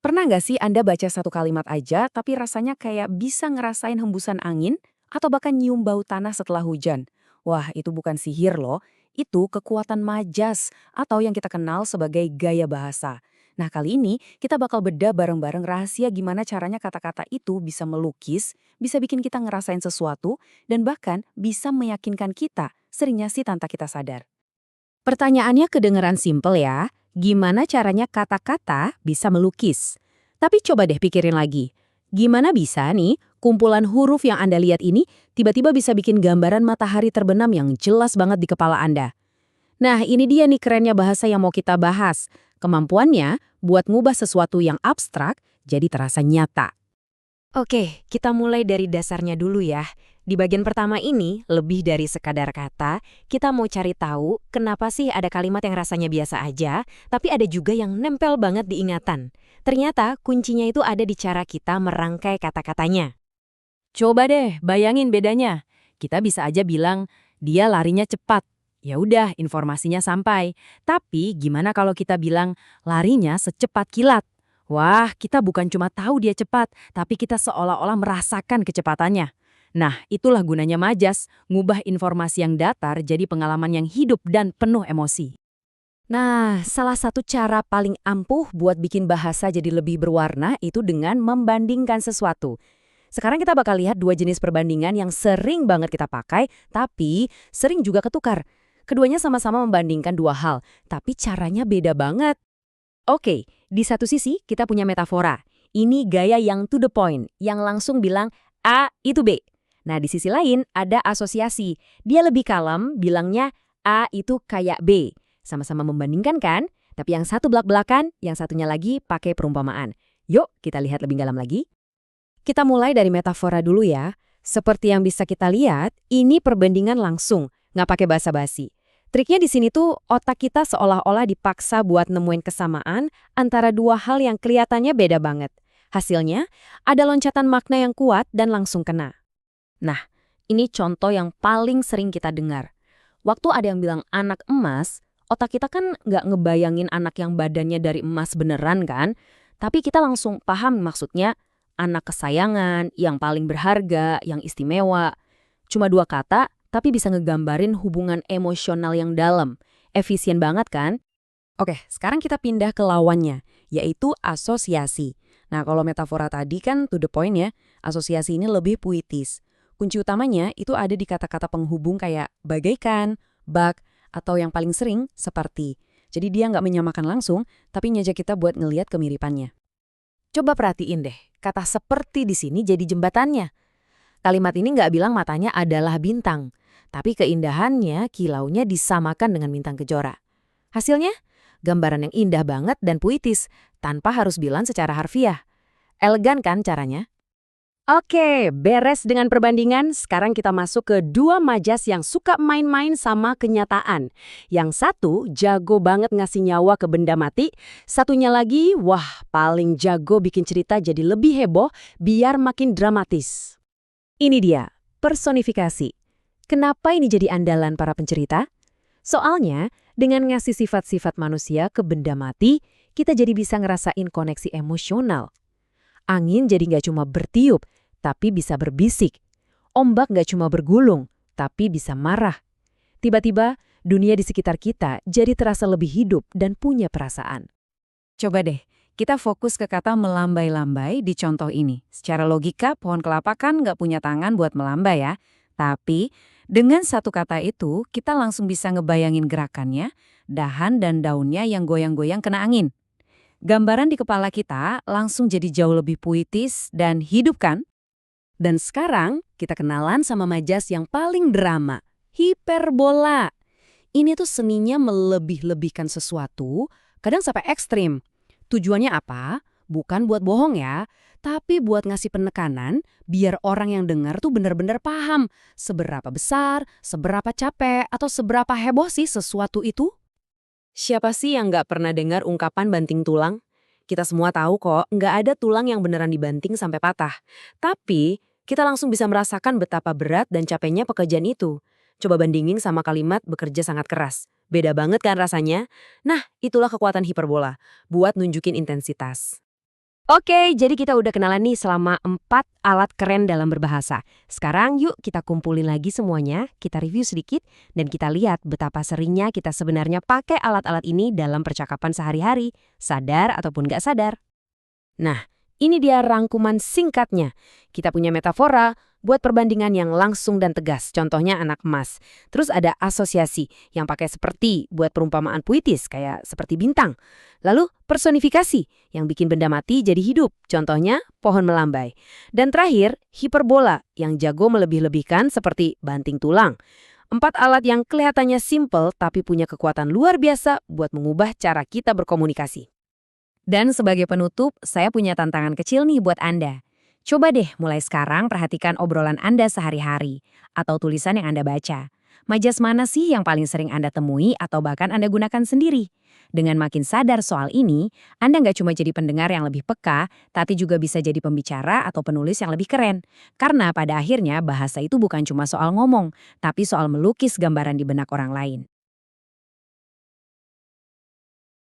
Pernah nggak sih Anda baca satu kalimat aja, tapi rasanya kayak bisa ngerasain hembusan angin, atau bahkan nyium bau tanah setelah hujan? Wah, itu bukan sihir loh. Itu kekuatan majas, atau yang kita kenal sebagai gaya bahasa. Nah, kali ini kita bakal bedah bareng-bareng rahasia gimana caranya kata-kata itu bisa melukis, bisa bikin kita ngerasain sesuatu, dan bahkan bisa meyakinkan kita, seringnya sih tanpa kita sadar. Pertanyaannya kedengeran simpel ya, gimana caranya kata-kata bisa melukis? Tapi coba deh pikirin lagi, gimana bisa nih kumpulan huruf yang Anda lihat ini tiba-tiba bisa bikin gambaran matahari terbenam yang jelas banget di kepala Anda? Nah, ini dia nih kerennya bahasa yang mau kita bahas. Kemampuannya buat ngubah sesuatu yang abstrak jadi terasa nyata. Oke, kita mulai dari dasarnya dulu ya. Di bagian pertama ini, lebih dari sekadar kata, kita mau cari tahu kenapa sih ada kalimat yang rasanya biasa aja, tapi ada juga yang nempel banget di ingatan. Ternyata kuncinya itu ada di cara kita merangkai kata-katanya. Coba deh bayangin bedanya. Kita bisa aja bilang, dia larinya cepat. Ya udah, informasinya sampai. Tapi gimana kalau kita bilang, larinya secepat kilat? Wah, kita bukan cuma tahu dia cepat, tapi kita seolah-olah merasakan kecepatannya. Nah, itulah gunanya majas, ngubah informasi yang datar jadi pengalaman yang hidup dan penuh emosi. Nah, salah satu cara paling ampuh buat bikin bahasa jadi lebih berwarna itu dengan membandingkan sesuatu. Sekarang kita bakal lihat dua jenis perbandingan yang sering banget kita pakai, tapi sering juga ketukar. Keduanya sama-sama membandingkan dua hal, tapi caranya beda banget. Oke, di satu sisi kita punya metafora. Ini gaya yang to the point, yang langsung bilang A itu B. Nah, di sisi lain ada asosiasi. Dia lebih kalem, bilangnya A itu kayak B. Sama-sama membandingkan kan? Tapi yang satu belak-belakan, yang satunya lagi pakai perumpamaan. Yuk, kita lihat lebih dalam lagi. Kita mulai dari metafora dulu ya. Seperti yang bisa kita lihat, ini perbandingan langsung, nggak pakai basa-basi. Triknya di sini tuh otak kita seolah-olah dipaksa buat nemuin kesamaan antara dua hal yang kelihatannya beda banget. Hasilnya, ada loncatan makna yang kuat dan langsung kena. Nah, ini contoh yang paling sering kita dengar. Waktu ada yang bilang anak emas, otak kita kan nggak ngebayangin anak yang badannya dari emas beneran kan? Tapi kita langsung paham maksudnya anak kesayangan, yang paling berharga, yang istimewa. Cuma dua kata, tapi bisa ngegambarin hubungan emosional yang dalam. Efisien banget kan? Oke, sekarang kita pindah ke lawannya, yaitu asosiasi. Nah, kalau metafora tadi kan to the point ya, asosiasi ini lebih puitis. Kunci utamanya itu ada di kata-kata penghubung kayak bagaikan, bak, atau yang paling sering seperti. Jadi dia nggak menyamakan langsung, tapi ngajak kita buat ngeliat kemiripannya. Coba perhatiin deh, kata seperti di sini jadi jembatannya. Kalimat ini nggak bilang matanya adalah bintang, tapi keindahannya, kilaunya disamakan dengan bintang kejora. Hasilnya, gambaran yang indah banget dan puitis, tanpa harus bilang secara harfiah. Elegan kan caranya? Oke, beres dengan perbandingan, sekarang kita masuk ke dua majas yang suka main-main sama kenyataan. Yang satu jago banget ngasih nyawa ke benda mati, satunya lagi, wah paling jago bikin cerita jadi lebih heboh biar makin dramatis. Ini dia, personifikasi. Kenapa ini jadi andalan para pencerita? Soalnya, dengan ngasih sifat-sifat manusia ke benda mati, kita jadi bisa ngerasain koneksi emosional. Angin jadi nggak cuma bertiup, tapi bisa berbisik. Ombak nggak cuma bergulung, tapi bisa marah. Tiba-tiba, dunia di sekitar kita jadi terasa lebih hidup dan punya perasaan. Coba deh, kita fokus ke kata melambai-lambai di contoh ini. Secara logika, pohon kelapa kan nggak punya tangan buat melambai ya. Tapi, dengan satu kata itu, kita langsung bisa ngebayangin gerakannya, dahan dan daunnya yang goyang-goyang kena angin. Gambaran di kepala kita langsung jadi jauh lebih puitis dan hidup kan? Dan sekarang kita kenalan sama majas yang paling drama, hiperbola. Ini tuh seninya melebih-lebihkan sesuatu, kadang sampai ekstrim. Tujuannya apa? Bukan buat bohong ya, tapi buat ngasih penekanan biar orang yang dengar tuh benar-benar paham seberapa besar, seberapa capek, atau seberapa heboh sih sesuatu itu. Siapa sih yang nggak pernah dengar ungkapan banting tulang? Kita semua tahu kok, nggak ada tulang yang beneran dibanting sampai patah. Tapi, kita langsung bisa merasakan betapa berat dan capeknya pekerjaan itu. Coba bandingin sama kalimat bekerja sangat keras. Beda banget kan rasanya? Nah, itulah kekuatan hiperbola, buat nunjukin intensitas. Oke, jadi kita udah kenalan nih selama 4 alat keren dalam berbahasa. Sekarang yuk kita kumpulin lagi semuanya, kita review sedikit, dan kita lihat betapa seringnya kita sebenarnya pakai alat-alat ini dalam percakapan sehari-hari, sadar ataupun nggak sadar. Nah, ini dia rangkuman singkatnya. Kita punya metafora buat perbandingan yang langsung dan tegas, contohnya anak emas. Terus ada asosiasi yang pakai seperti buat perumpamaan puitis, kayak seperti bintang. Lalu personifikasi yang bikin benda mati jadi hidup, contohnya pohon melambai. Dan terakhir, hiperbola yang jago melebih-lebihkan seperti banting tulang. 4 alat yang kelihatannya simple tapi punya kekuatan luar biasa buat mengubah cara kita berkomunikasi. Dan sebagai penutup, saya punya tantangan kecil nih buat Anda. Coba deh mulai sekarang perhatikan obrolan Anda sehari-hari atau tulisan yang Anda baca. Majas mana sih yang paling sering Anda temui atau bahkan Anda gunakan sendiri? Dengan makin sadar soal ini, Anda nggak cuma jadi pendengar yang lebih peka, tapi juga bisa jadi pembicara atau penulis yang lebih keren. Karena pada akhirnya bahasa itu bukan cuma soal ngomong, tapi soal melukis gambaran di benak orang lain.